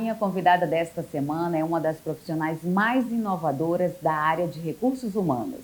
minha convidada desta semana é uma das profissionais mais inovadoras da área de recursos humanos.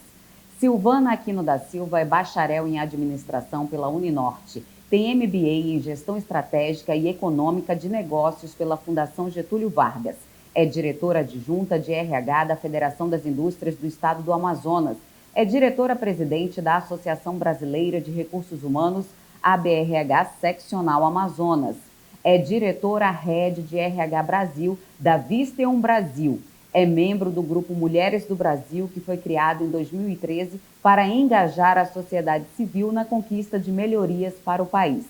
Silvana Aquino da Silva é bacharel em administração pela Uninorte, tem MBA em gestão estratégica e econômica de negócios pela Fundação Getúlio Vargas. É diretora adjunta de RH da Federação das Indústrias do Estado do Amazonas. É diretora-presidente da Associação Brasileira de Recursos Humanos, ABRH Seccional Amazonas. É diretora-head de RH Brasil da Visteon Brasil. É membro do Grupo Mulheres do Brasil, que foi criado em 2013 para engajar a sociedade civil na conquista de melhorias para o país.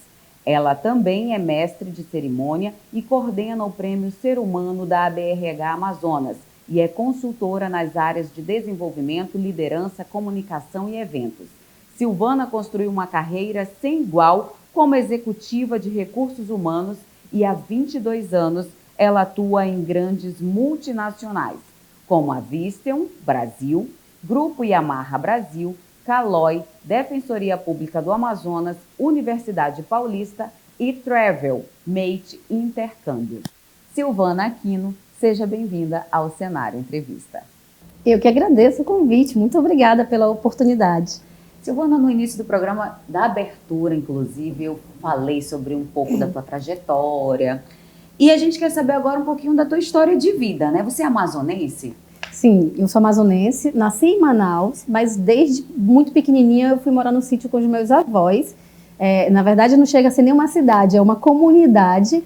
Ela também é mestre de cerimônia e coordena o Prêmio Ser Humano da ABRH Amazonas e é consultora nas áreas de desenvolvimento, liderança, comunicação e eventos. Silvana construiu uma carreira sem igual como executiva de recursos humanos e há 22 anos ela atua em grandes multinacionais, como a Visteon Brasil, Grupo Yamaha Brasil, Caloi, Defensoria Pública do Amazonas, Universidade Paulista e Travel Mate Intercâmbio. Silvana Aquino, seja bem-vinda ao Cenário Entrevista. Eu que agradeço o convite, muito obrigada pela oportunidade. Silvana, no início do programa, da abertura, inclusive, eu falei sobre um pouco da tua trajetória. E a gente quer saber agora um pouquinho da tua história de vida, né? Você é amazonense? Sim, eu sou amazonense, nasci em Manaus, mas desde muito pequenininha eu fui morar no sítio com os meus avós. Na verdade, não chega a ser nenhuma cidade, é uma comunidade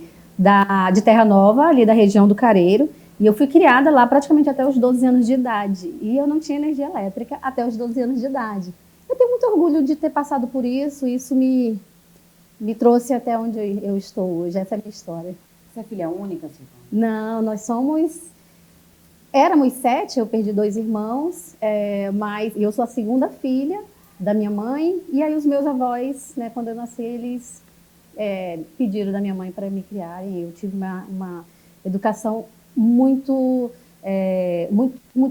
de Terra Nova, ali da região do Careiro. E eu fui criada lá praticamente até os 12 anos de idade. E eu não tinha energia elétrica até os 12 anos de idade. Eu tenho muito orgulho de ter passado por isso, isso me trouxe até onde eu estou hoje, essa é a minha história. Você é filha única, Silvana? Não, éramos 7, eu perdi 2 irmãos, mas eu sou a segunda filha da minha mãe, e aí os meus avós, né, quando eu nasci, eles pediram da minha mãe para me criarem. Eu tive uma educação muita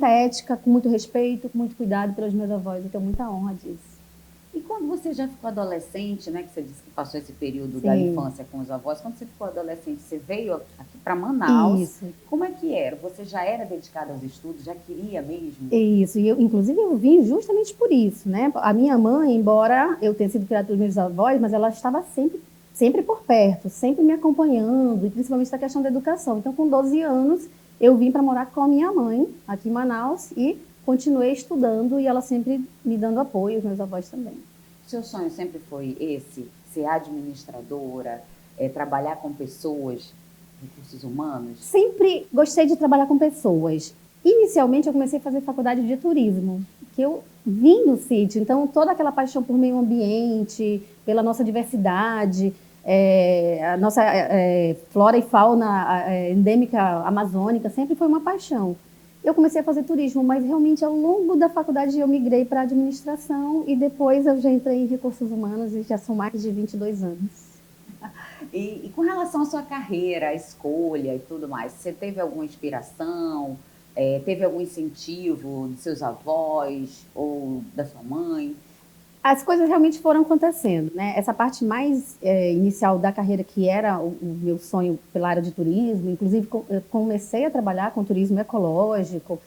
ética, com muito respeito, com muito cuidado pelos meus avós, eu tenho muita honra disso. E quando você já ficou adolescente, né, que você disse que passou esse período Sim. da infância com os avós, quando você ficou adolescente, você veio aqui para Manaus. Isso. Como é que era? Você já era dedicada aos estudos, já queria mesmo? Isso, e inclusive eu vim justamente por isso, né? A minha mãe, embora eu tenha sido criada pelos meus avós, mas ela estava sempre por perto, sempre me acompanhando, e principalmente da questão da educação. Então, com 12 anos, eu vim para morar com a minha mãe, aqui em Manaus, e continuei estudando, e ela sempre me dando apoio, os meus avós também. Seu sonho sempre foi esse? Ser administradora, trabalhar com pessoas, recursos humanos? Sempre gostei de trabalhar com pessoas. Inicialmente, eu comecei a fazer faculdade de turismo, que eu vim do sítio, então toda aquela paixão por meio ambiente, pela nossa diversidade, a nossa flora e fauna endêmica amazônica sempre foi uma paixão. Eu comecei a fazer turismo, mas realmente ao longo da faculdade eu migrei para administração e depois eu já entrei em recursos humanos e já são mais de 22 anos. E com relação à sua carreira, a escolha e tudo mais, você teve alguma inspiração, teve algum incentivo de seus avós ou da sua mãe? As coisas realmente foram acontecendo, né? Essa parte mais inicial da carreira, que era o meu sonho pela área de turismo, inclusive eu comecei a trabalhar com turismo ecológico,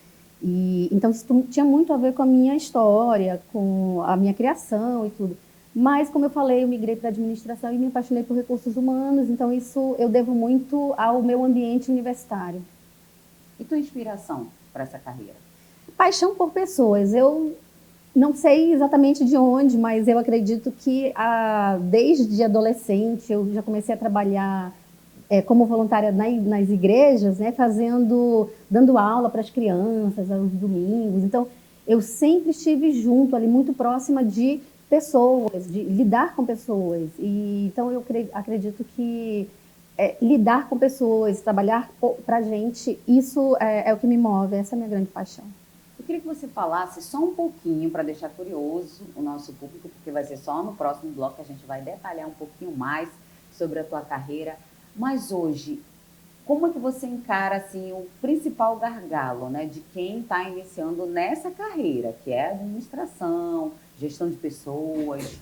e então isso tinha muito a ver com a minha história, com a minha criação e tudo. Mas, como eu falei, eu migrei para a administração e me apaixonei por recursos humanos, então isso eu devo muito ao meu ambiente universitário. E tua inspiração para essa carreira? Paixão por pessoas. Eu não sei exatamente de onde, mas eu acredito que desde adolescente eu já comecei a trabalhar como voluntária nas igrejas, né, dando aula para as crianças aos domingos. Então, eu sempre estive junto ali, muito próxima de pessoas, de lidar com pessoas. E então eu acredito que lidar com pessoas, trabalhar para a gente, isso é o que me move, essa é a minha grande paixão. Eu queria que você falasse só um pouquinho, para deixar curioso o nosso público, porque vai ser só no próximo bloco que a gente vai detalhar um pouquinho mais sobre a tua carreira. Mas hoje, como é que você encara assim, o principal gargalo, né, de quem está iniciando nessa carreira, que é a administração, gestão de pessoas?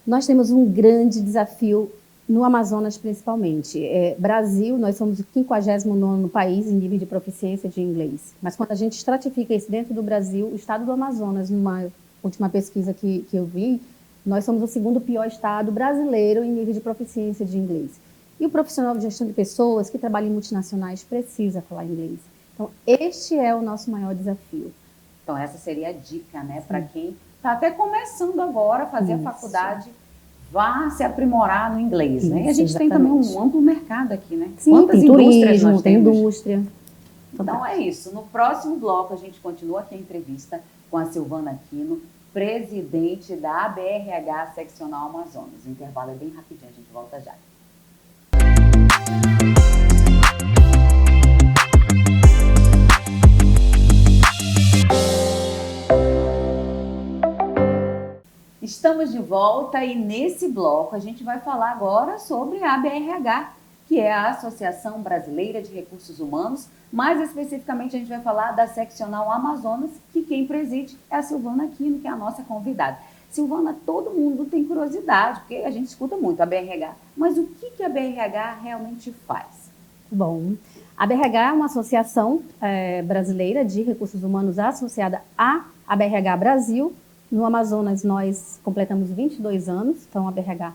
Nós temos um grande desafio No Amazonas, principalmente. Brasil, nós somos o 59º país em nível de proficiência de inglês. Mas quando a gente estratifica isso dentro do Brasil, o estado do Amazonas, numa última pesquisa que eu vi, nós somos o segundo pior estado brasileiro em nível de proficiência de inglês. E o profissional de gestão de pessoas que trabalha em multinacionais precisa falar inglês. Então, este é o nosso maior desafio. Então, essa seria a dica, né? Para quem está até começando agora a fazer a faculdade, vá se aprimorar no inglês, né? E a gente tem também um amplo mercado aqui, né? Sim, quantas tem indústrias turismo, nós tem temos? indústria. Então é isso. No próximo bloco, a gente continua aqui a entrevista com a Silvana Aquino, presidente da ABRH Seccional Amazonas. O intervalo é bem rapidinho, a gente volta já. Estamos de volta e nesse bloco a gente vai falar agora sobre a ABRH, que é a Associação Brasileira de Recursos Humanos. Mais especificamente a gente vai falar da Seccional Amazonas, que quem preside é a Silvana Aquino, que é a nossa convidada. Silvana, todo mundo tem curiosidade, porque a gente escuta muito a BRH, mas o que a BRH realmente faz? Bom, a BRH é uma associação brasileira de recursos humanos associada à BRH Brasil. No Amazonas nós completamos 22 anos, então a BRH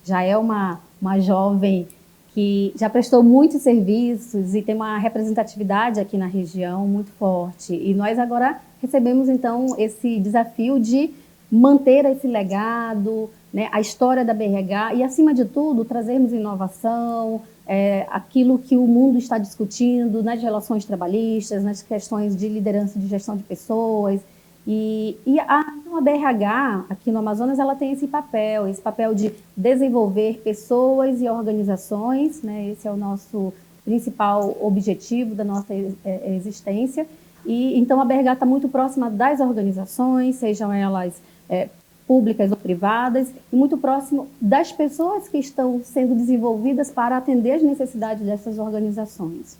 já é uma jovem que já prestou muitos serviços e tem uma representatividade aqui na região muito forte. E nós agora recebemos, então, esse desafio de manter esse legado, né, a história da BRH e, acima de tudo, trazermos inovação, aquilo que o mundo está discutindo nas relações trabalhistas, nas questões de liderança de gestão de pessoas. Então a BRH, aqui no Amazonas, ela tem esse papel de desenvolver pessoas e organizações, né? Esse é o nosso principal objetivo da nossa existência. E então a BRH está muito próxima das organizações, sejam elas públicas ou privadas, e muito próximo das pessoas que estão sendo desenvolvidas para atender as necessidades dessas organizações.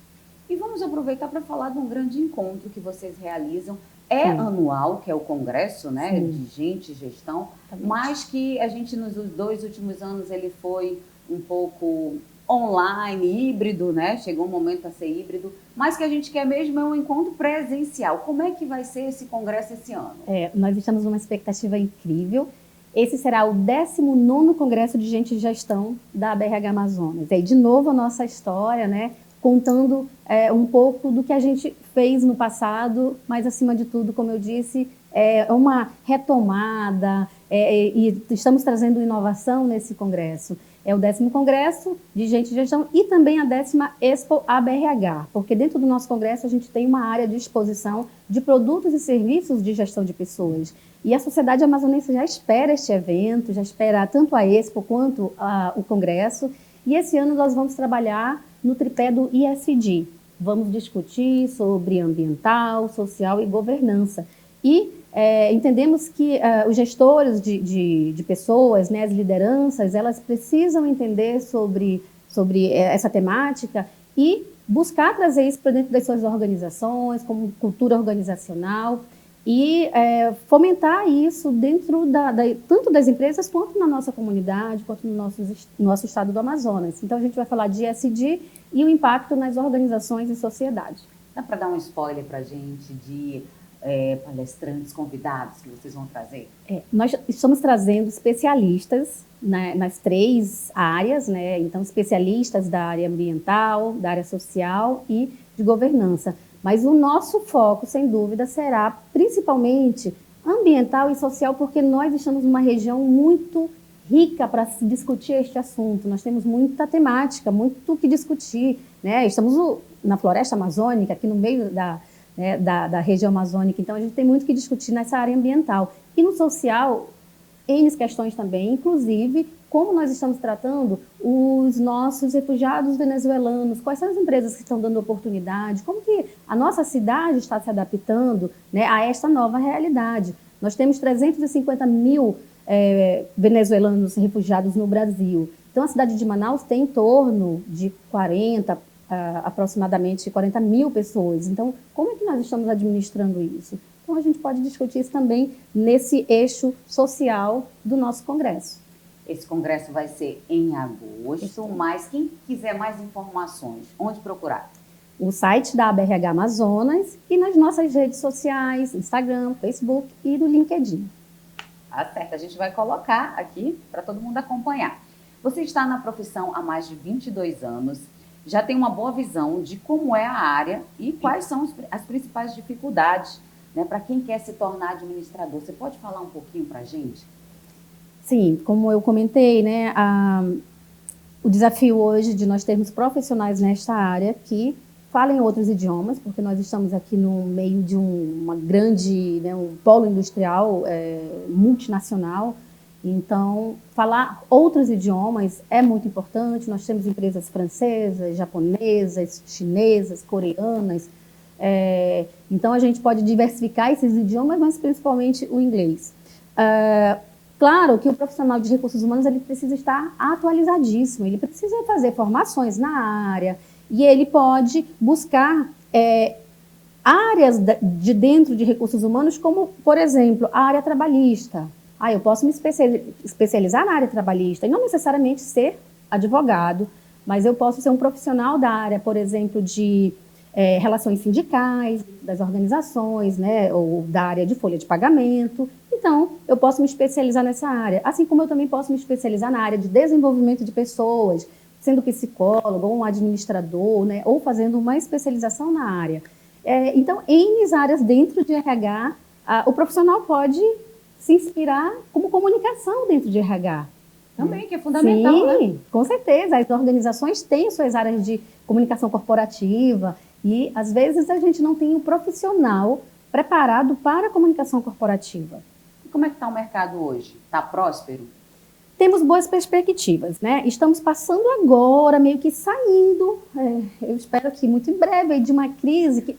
E vamos aproveitar para falar de um grande encontro que vocês realizam. Anual, que é o congresso, né, de gente e gestão, mas que a gente nos 2 últimos anos ele foi um pouco online, híbrido, né? Chegou um momento a ser híbrido, mas que a gente quer mesmo é um encontro presencial. Como é que vai ser esse congresso esse ano? Nós estamos numa expectativa incrível. Esse será o 19º Congresso de Gente e Gestão da ABRH Amazonas. E de novo a nossa história, né? Contando um pouco do que a gente fez no passado, mas, acima de tudo, como eu disse, é uma retomada e estamos trazendo inovação nesse congresso. É o 10º Congresso de Gente e Gestão e também a 10ª Expo ABRH, porque dentro do nosso congresso a gente tem uma área de exposição de produtos e serviços de gestão de pessoas. E a sociedade amazonense já espera este evento, já espera tanto a Expo quanto o congresso. E esse ano nós vamos trabalhar no tripé do ISD. Vamos discutir sobre ambiental, social e governança. E entendemos que os gestores de pessoas, né, as lideranças, elas precisam entender sobre essa temática e buscar trazer isso para dentro das suas organizações, como cultura organizacional, e fomentar isso dentro tanto das empresas quanto na nossa comunidade, quanto no nosso estado do Amazonas. Então, a gente vai falar de ESG e o impacto nas organizações e sociedade. Dá para dar um spoiler para a gente de palestrantes, convidados que vocês vão trazer? Nós estamos trazendo especialistas nas 3 áreas, né? Então, especialistas da área ambiental, da área social e de governança. Mas o nosso foco, sem dúvida, será principalmente ambiental e social, porque nós estamos numa região muito rica para se discutir este assunto. Nós temos muita temática, muito o que discutir, né? Estamos na floresta amazônica, aqui no meio da região amazônica, então a gente tem muito o que discutir nessa área ambiental. E no social, N questões também, inclusive como nós estamos tratando os nossos refugiados venezuelanos, quais são as empresas que estão dando oportunidade, como que a nossa cidade está se adaptando, né, a esta nova realidade. Nós temos 350 mil venezuelanos refugiados no Brasil. Então, a cidade de Manaus tem em torno de aproximadamente 40 mil pessoas. Então, como é que nós estamos administrando isso? Então, a gente pode discutir isso também nesse eixo social do nosso congresso. Esse congresso vai ser em agosto, mas quem quiser mais informações, onde procurar? O site da ABRH Amazonas e nas nossas redes sociais, Instagram, Facebook e no LinkedIn. Tá certo, a gente vai colocar aqui para todo mundo acompanhar. Você está na profissão há mais de 22 anos, já tem uma boa visão de como é a área e quais são as principais dificuldades, né, para quem quer se tornar administrador. Você pode falar um pouquinho para a gente? Sim, como eu comentei, né, o desafio hoje de nós termos profissionais nesta área que falem outros idiomas, porque nós estamos aqui no meio de uma grande, né, um polo industrial multinacional, então falar outros idiomas é muito importante. Nós temos empresas francesas, japonesas, chinesas, coreanas, então a gente pode diversificar esses idiomas, mas principalmente o inglês. Claro que o profissional de recursos humanos ele precisa estar atualizadíssimo, ele precisa fazer formações na área e ele pode buscar áreas de dentro de recursos humanos, como, por exemplo, a área trabalhista. Eu posso me especializar na área trabalhista e não necessariamente ser advogado, mas eu posso ser um profissional da área, por exemplo, de relações sindicais, das organizações, né, ou da área de folha de pagamento. Então, eu posso me especializar nessa área, assim como eu também posso me especializar na área de desenvolvimento de pessoas, sendo psicólogo ou um administrador, né, ou fazendo uma especialização na área. Então, em áreas dentro de RH, o profissional pode se inspirar como comunicação dentro de RH. Também, que é fundamental, Sim, né? Com certeza. As organizações têm suas áreas de comunicação corporativa e, às vezes, a gente não tem um profissional preparado para a comunicação corporativa. E como é que está o mercado hoje? Está próspero? Temos boas perspectivas, né? Estamos passando agora, meio que saindo, eu espero que muito em breve, de uma crise que,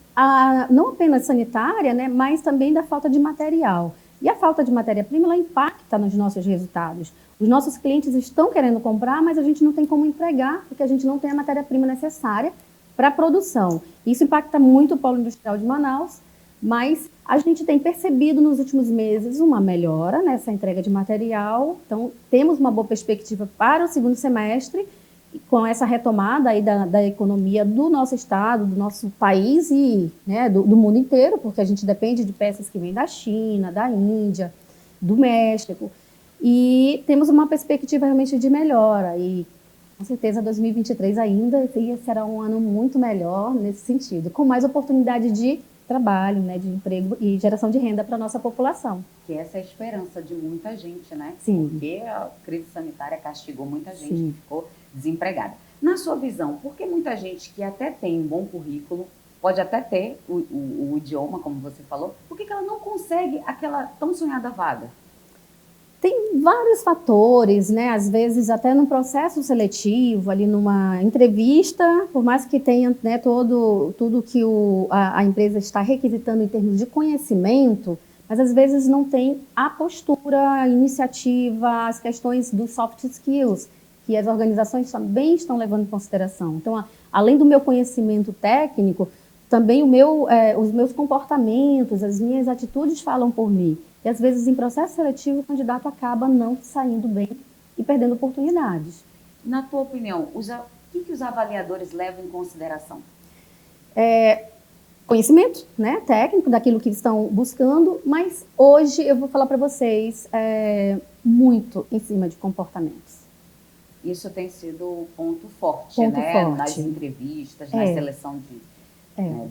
não apenas sanitária, né, mas também da falta de material. E a falta de matéria-prima, ela impacta nos nossos resultados. Os nossos clientes estão querendo comprar, mas a gente não tem como entregar, porque a gente não tem a matéria-prima necessária para a produção. Isso impacta muito o polo industrial de Manaus, mas a gente tem percebido nos últimos meses uma melhora nessa entrega de material. Então, temos uma boa perspectiva para o segundo semestre, com essa retomada aí da economia do nosso estado, do nosso país e, né, do mundo inteiro, porque a gente depende de peças que vêm da China, da Índia, do México. E temos uma perspectiva realmente de melhora. E, com certeza, 2023 ainda será um ano muito melhor nesse sentido, com mais oportunidade de trabalho, né, de emprego e geração de renda para a nossa população. Que essa é a esperança de muita gente, né? Sim. Porque a crise sanitária castigou muita gente Sim. que ficou desempregada. Na sua visão, por que muita gente que até tem um bom currículo, pode até ter o idioma, como você falou, por que ela não consegue aquela tão sonhada vaga? Tem vários fatores, né? Às vezes até no processo seletivo, ali numa entrevista, por mais que tenha, né, tudo que a empresa está requisitando em termos de conhecimento, mas às vezes não tem a postura, a iniciativa, as questões dos soft skills, que as organizações também estão levando em consideração. Então, além do meu conhecimento técnico, também os meus comportamentos, as minhas atitudes falam por mim. E, às vezes, em processo seletivo, o candidato acaba não saindo bem e perdendo oportunidades. Na tua opinião, o que os avaliadores levam em consideração? Conhecimento, né, técnico daquilo que estão buscando, mas hoje eu vou falar para vocês muito em cima de comportamentos. Isso tem sido o ponto forte, Ponto né? forte. Nas entrevistas, na seleção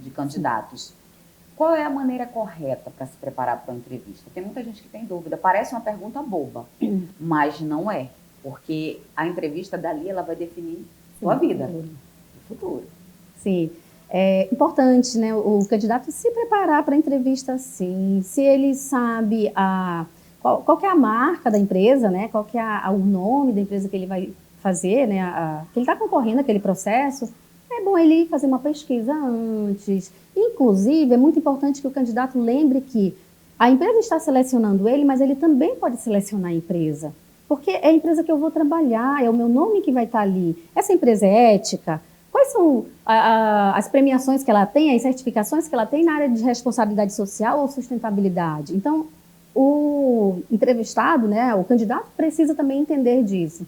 de candidatos. Qual é a maneira correta para se preparar para uma entrevista? Tem muita gente que tem dúvida. Parece uma pergunta boba, mas não é. Porque a entrevista dali, ela vai definir sua vida, o futuro. Sim. É importante, né, o candidato se preparar para a entrevista, sim. Se ele sabe qual que é a marca da empresa, né, qual que é o nome da empresa que ele vai fazer, né, que ele está concorrendo àquele processo, é bom ele fazer uma pesquisa antes. Inclusive, é muito importante que o candidato lembre que a empresa está selecionando ele, mas ele também pode selecionar a empresa. Porque é a empresa que eu vou trabalhar, é o meu nome que vai estar ali. Essa empresa é ética? Quais são as premiações que ela tem, as certificações que ela tem na área de responsabilidade social ou sustentabilidade? Então, o entrevistado, né, o candidato precisa também entender disso.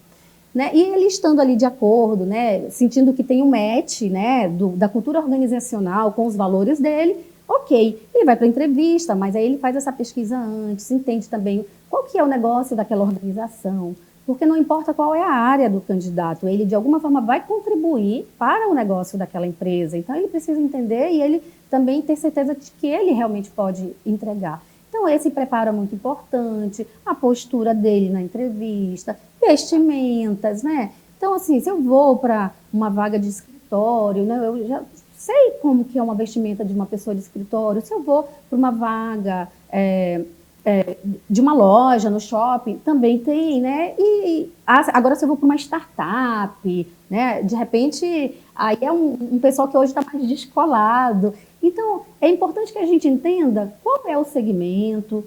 Né? E ele estando ali de acordo, né, sentindo que tem um match, né, da cultura organizacional com os valores dele, ok, ele vai para a entrevista, mas aí ele faz essa pesquisa antes, entende também qual que é o negócio daquela organização, porque não importa qual é a área do candidato, ele de alguma forma vai contribuir para o negócio daquela empresa, então ele precisa entender e ele também ter certeza de que ele realmente pode entregar. Então esse preparo é muito importante, a postura dele na entrevista, vestimentas, né? Então assim, se eu vou para uma vaga de escritório, né, eu já sei como que é uma vestimenta de uma pessoa de escritório, se eu vou para uma vaga de uma loja, no shopping, também tem, né? E agora se eu vou para uma startup, né? De repente, aí é um pessoal que hoje está mais descolado. Então, é importante que a gente entenda qual é o segmento,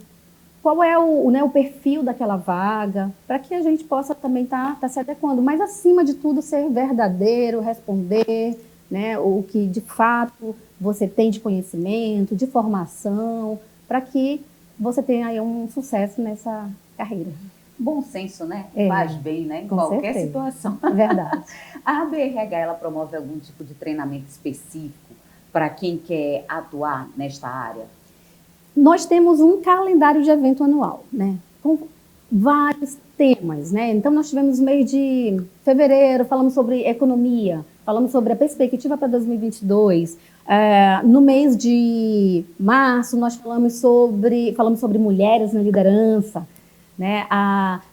qual é o perfil daquela vaga, para que a gente possa também estar se adequando. Mas, acima de tudo, ser verdadeiro, responder, né, o que, de fato, você tem de conhecimento, de formação, para que você tenha aí um sucesso nessa carreira. Bom senso, né? É, faz bem, né? Em qualquer certeza. Situação. Verdade. A ABRH, ela promove algum tipo de treinamento específico para quem quer atuar nesta área? Nós temos um calendário de evento anual, né? Com vários temas, né? Então, nós tivemos no mês de fevereiro, falamos sobre economia, falamos sobre a perspectiva para 2022. No mês de março, nós falamos sobre mulheres na liderança. Né?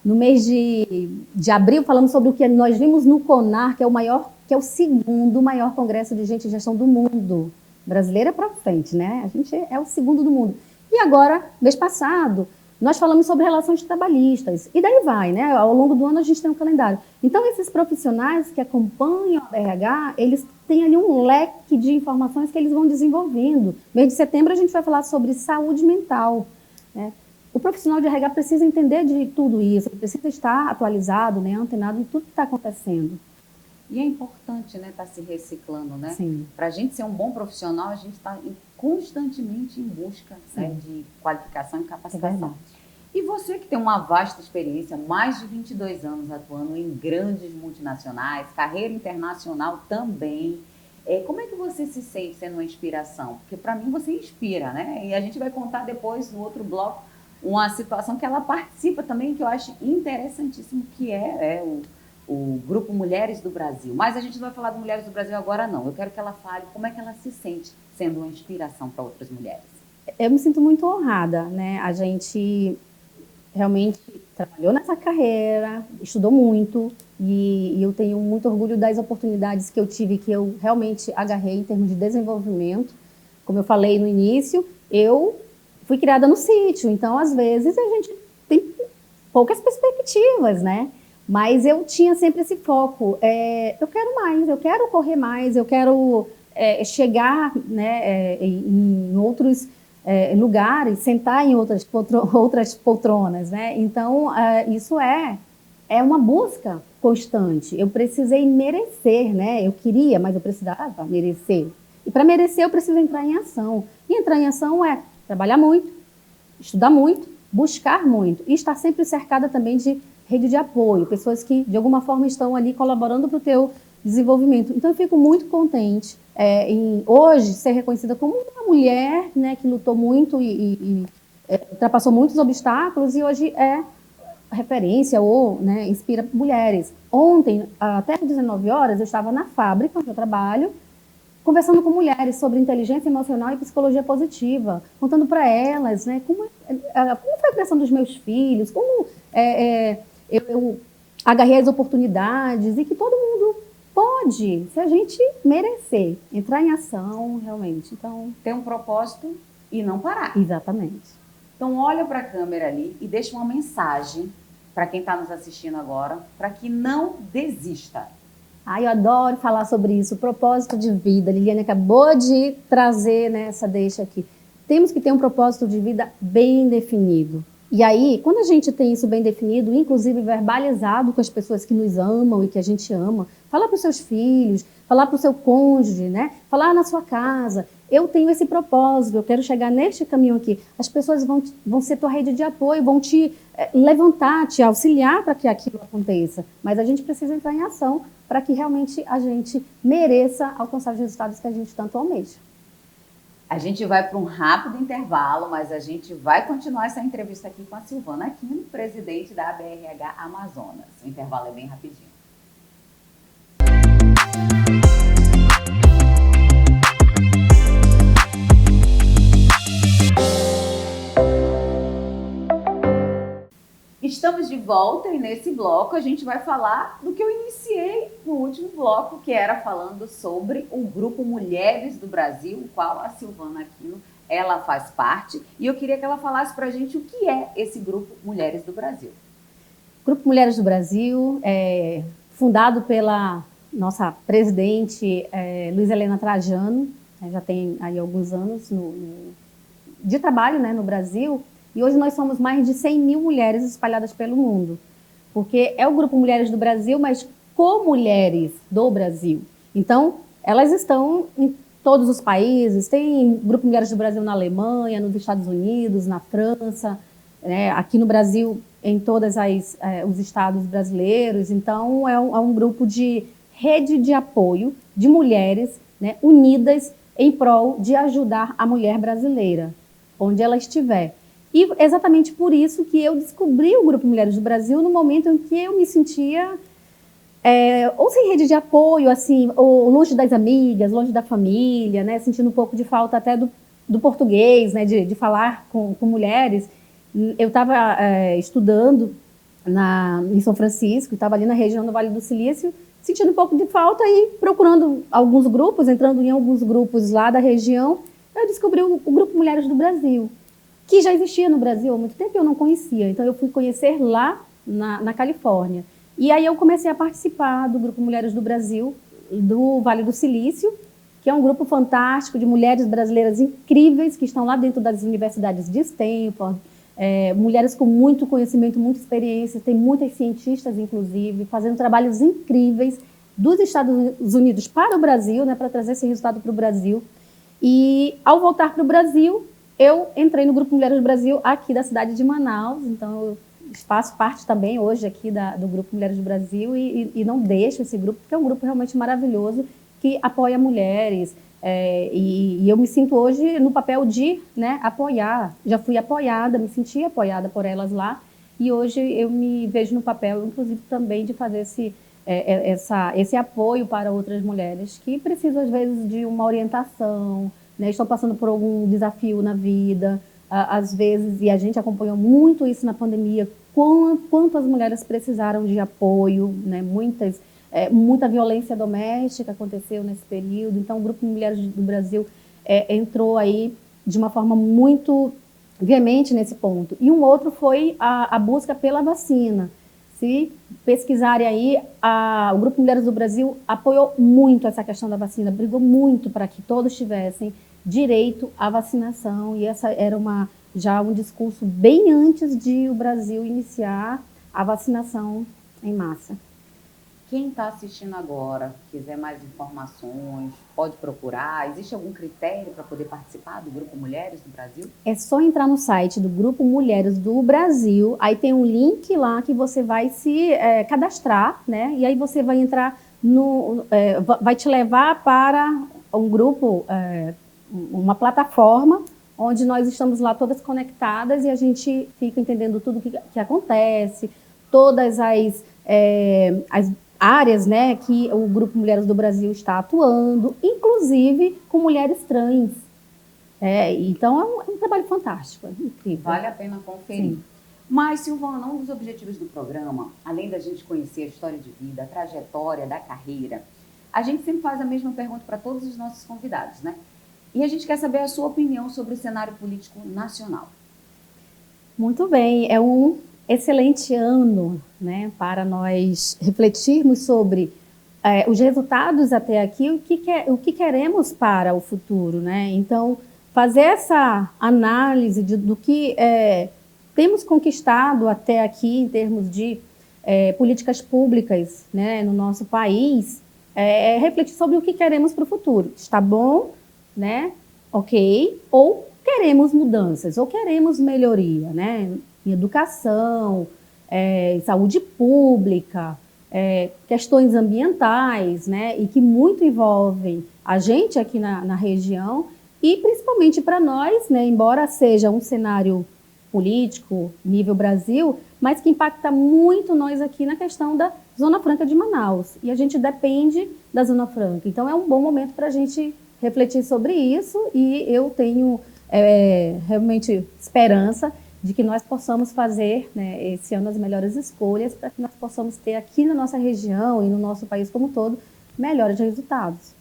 No mês de abril, falamos sobre o que nós vimos no CONAR, que é o segundo maior congresso de gente e gestão do mundo. Brasileira para frente, né? A gente é o segundo do mundo. E agora, mês passado, nós falamos sobre relações trabalhistas. E daí vai, né? Ao longo do ano a gente tem um calendário. Então, esses profissionais que acompanham a RH, eles têm ali um leque de informações que eles vão desenvolvendo. Mês de setembro a gente vai falar sobre saúde mental, né? O profissional de RH precisa entender de tudo isso, ele precisa estar atualizado, né, antenado em tudo que está acontecendo. E é importante, né, estar se reciclando, né? Sim. Para a gente ser um bom profissional, a gente está constantemente em busca, né, de qualificação e capacitação. E você que tem uma vasta experiência, mais de 22 anos atuando em grandes multinacionais, carreira internacional também, como é que você se sente sendo uma inspiração? Porque para mim você inspira, né? E a gente vai contar depois no outro bloco uma situação que ela participa também, que eu acho interessantíssimo, que é o Grupo Mulheres do Brasil. Mas a gente não vai falar de Mulheres do Brasil agora, não. Eu quero que ela fale como é que ela se sente sendo uma inspiração para outras mulheres. Eu me sinto muito honrada, né? A gente realmente trabalhou nessa carreira, estudou muito, e eu tenho muito orgulho das oportunidades que eu tive, que eu realmente agarrei em termos de desenvolvimento. Como eu falei no início, eu fui criada no sítio, então às vezes a gente tem poucas perspectivas, né? Mas eu tinha sempre esse foco. Eu quero mais, eu quero correr mais, eu quero chegar, né, em outros lugares, sentar em outras poltronas, né? Então isso é uma busca constante. Eu precisei merecer, né? Eu queria, mas eu precisava merecer. E para merecer eu preciso entrar em ação. E entrar em ação é trabalhar muito, estudar muito, buscar muito e estar sempre cercada também de rede de apoio, pessoas que de alguma forma estão ali colaborando para o teu desenvolvimento. Então eu fico muito contente em hoje ser reconhecida como uma mulher, né, que lutou muito e ultrapassou muitos obstáculos e hoje é referência ou, né, inspira mulheres. Ontem, até às 19 horas, eu estava na fábrica onde eu trabalho, conversando com mulheres sobre inteligência emocional e psicologia positiva, contando para elas, né, como foi a criação dos meus filhos, como eu agarrei as oportunidades e que todo mundo pode, se a gente merecer, entrar em ação realmente. Então, ter um propósito e não parar. Exatamente. Então, olha para a câmera ali e deixa uma mensagem para quem está nos assistindo agora, para que não desista. Eu adoro falar sobre isso, propósito de vida. A Liliane acabou de trazer, né, essa deixa aqui. Temos que ter um propósito de vida bem definido. E aí, quando a gente tem isso bem definido, inclusive verbalizado com as pessoas que nos amam e que a gente ama, falar para os seus filhos, falar para o seu cônjuge, né? Falar na sua casa. eu tenho esse propósito, eu quero chegar neste caminho aqui. As pessoas vão ser tua rede de apoio, vão te levantar, te auxiliar para que aquilo aconteça. Mas a gente precisa entrar em ação para que realmente a gente mereça alcançar os resultados que a gente tanto almeja. A gente vai para um rápido intervalo, mas a gente vai continuar essa entrevista aqui com a Silvana Aquino, presidente da ABRH Amazonas. O intervalo é bem rapidinho. Estamos de volta e nesse bloco a gente vai falar do que eu iniciei no último bloco, que era falando sobre o Grupo Mulheres do Brasil, o qual a Silvana Aquino, ela faz parte. E eu queria que ela falasse para a gente o que é esse Grupo Mulheres do Brasil. O Grupo Mulheres do Brasil é fundado pela nossa presidente Luiza Helena Trajano, já tem aí alguns anos de trabalho, né, no Brasil. E hoje nós somos mais de 100 mil mulheres espalhadas pelo mundo, porque é o Grupo Mulheres do Brasil, mas co-mulheres do Brasil. Então, elas estão em todos os países, tem Grupo Mulheres do Brasil na Alemanha, nos Estados Unidos, na França, né, aqui no Brasil, em todos os estados brasileiros. Então, é um grupo de rede de apoio de mulheres, né, unidas em prol de ajudar a mulher brasileira, onde ela estiver. E exatamente por isso que eu descobri o Grupo Mulheres do Brasil no momento em que eu me sentia ou sem rede de apoio, assim, ou longe das amigas, longe da família, né, sentindo um pouco de falta até do português, né, de falar com mulheres. Eu estava estudando em São Francisco, estava ali na região do Vale do Silício, sentindo um pouco de falta e procurando alguns grupos, entrando em alguns grupos lá da região, eu descobri o Grupo Mulheres do Brasil, que já existia no Brasil há muito tempo e eu não conhecia. Então, eu fui conhecer lá na Califórnia. E aí eu comecei a participar do Grupo Mulheres do Brasil, do Vale do Silício, que é um grupo fantástico de mulheres brasileiras incríveis que estão lá dentro das universidades de Stanford, mulheres com muito conhecimento, muita experiência, tem muitas cientistas, inclusive, fazendo trabalhos incríveis dos Estados Unidos para o Brasil, né, para trazer esse resultado para o Brasil. E, ao voltar para o Brasil, eu entrei no Grupo Mulheres do Brasil aqui da cidade de Manaus, então eu faço parte também hoje aqui do Grupo Mulheres do Brasil e não deixo esse grupo, porque é um grupo realmente maravilhoso que apoia mulheres e eu me sinto hoje no papel de, né, apoiar. Já fui apoiada, me senti apoiada por elas lá e hoje eu me vejo no papel, inclusive, também de fazer esse apoio para outras mulheres que precisam, às vezes, de uma orientação, né, estão passando por algum desafio na vida, às vezes, e a gente acompanhou muito isso na pandemia, quanto as mulheres precisaram de apoio, né, muita violência doméstica aconteceu nesse período. Então, o Grupo Mulheres do Brasil entrou aí de uma forma muito veemente nesse ponto. E um outro foi a busca pela vacina. Se pesquisarem aí, o Grupo Mulheres do Brasil apoiou muito essa questão da vacina, brigou muito para que todos tivessem direito à vacinação, e essa era já um discurso bem antes de o Brasil iniciar a vacinação em massa. Quem está assistindo agora, quiser mais informações, pode procurar? Existe algum critério para poder participar do Grupo Mulheres do Brasil? É só entrar no site do Grupo Mulheres do Brasil, aí tem um link lá que você vai se cadastrar, né? E aí você vai entrar vai te levar para um grupo, uma plataforma, onde nós estamos lá todas conectadas e a gente fica entendendo tudo que acontece, todas as áreas, né, que o Grupo Mulheres do Brasil está atuando, inclusive com mulheres trans. Então, é um trabalho fantástico, é incrível. Vale a pena conferir. Sim. Mas, Silvana, um dos objetivos do programa, além da gente conhecer a história de vida, a trajetória da carreira, a gente sempre faz a mesma pergunta para todos os nossos convidados, né? E a gente quer saber a sua opinião sobre o cenário político nacional. Muito bem, é um excelente ano, né, para nós refletirmos sobre os resultados até aqui, o que queremos para o futuro, né? Então, fazer essa análise do que temos conquistado até aqui em termos de políticas públicas, né, no nosso país, refletir sobre o que queremos para o futuro. Está bom, né? ok? Ou queremos mudanças, ou queremos melhoria, né? Em educação, em saúde pública, questões ambientais, né? E que muito envolvem a gente aqui na região e principalmente para nós, né? Embora seja um cenário político nível Brasil, mas que impacta muito nós aqui na questão da Zona Franca de Manaus. E a gente depende da Zona Franca. Então é um bom momento para a gente refletir sobre isso e eu tenho realmente esperança de que nós possamos fazer, né, esse ano as melhores escolhas para que nós possamos ter aqui na nossa região e no nosso país como um todo melhores resultados.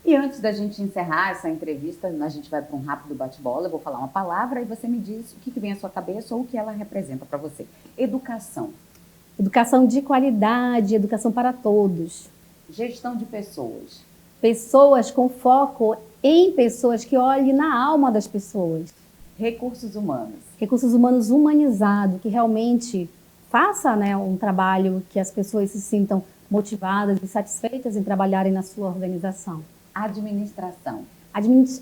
E antes da gente encerrar essa entrevista, a gente vai para um rápido bate-bola, eu vou falar uma palavra e você me diz o que vem à sua cabeça ou o que ela representa para você. Educação. Educação de qualidade, educação para todos. Gestão de pessoas. Pessoas com foco em pessoas que olhem na alma das pessoas. Recursos humanos. Recursos humanos humanizado, que realmente faça, né, um trabalho que as pessoas se sintam motivadas e satisfeitas em trabalharem na sua organização. Administração.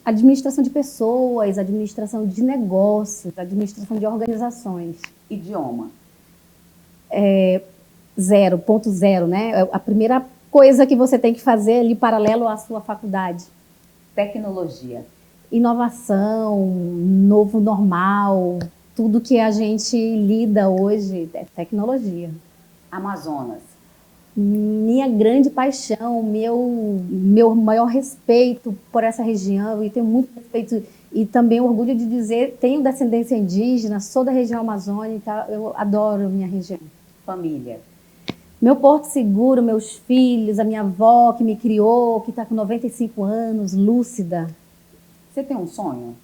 Administração de pessoas, administração de negócios, administração de organizações. Idioma. 0.0, né? A primeira coisa que você tem que fazer ali paralelo à sua faculdade. Tecnologia. Inovação, novo normal, tudo que a gente lida hoje é tecnologia. Amazonas. Minha grande paixão, meu maior respeito por essa região, e tenho muito respeito e também orgulho de dizer, tenho descendência indígena, sou da região amazônica, eu adoro minha região. Família. Meu porto seguro, meus filhos, a minha avó que me criou, que está com 95 anos, lúcida. Você tem um sonho?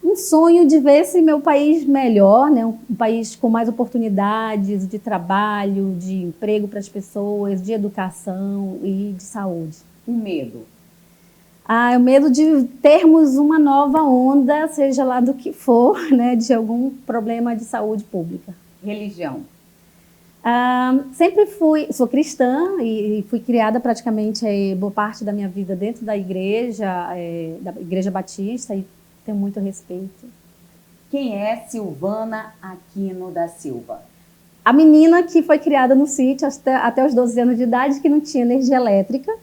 Um sonho de ver esse meu país melhor, né? Um país com mais oportunidades de trabalho, de emprego para as pessoas, de educação e de saúde. Um medo? O medo de termos uma nova onda, seja lá do que for, né? De algum problema de saúde pública. Religião? Sempre sou cristã e fui criada praticamente boa parte da minha vida dentro da Igreja Batista e tenho muito respeito. Quem é Silvana Aquino da Silva? A menina que foi criada no sítio até os 12 anos de idade, que não tinha energia elétrica,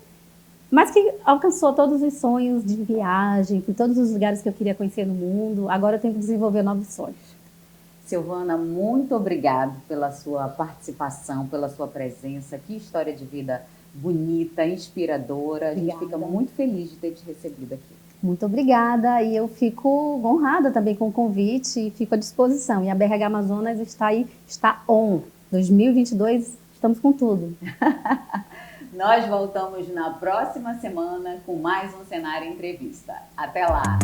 mas que alcançou todos os sonhos de viagem, por todos os lugares que eu queria conhecer no mundo. Agora eu tenho que desenvolver novos sonhos. Silvana, muito obrigada pela sua participação, pela sua presença. Que história de vida bonita, inspiradora. A gente fica muito feliz de ter te recebido aqui. Muito obrigada e eu fico honrada também com o convite e fico à disposição. E a BRH Amazonas está aí, está on. 2022, estamos com tudo. Nós voltamos na próxima semana com mais um Cenário Entrevista. Até lá!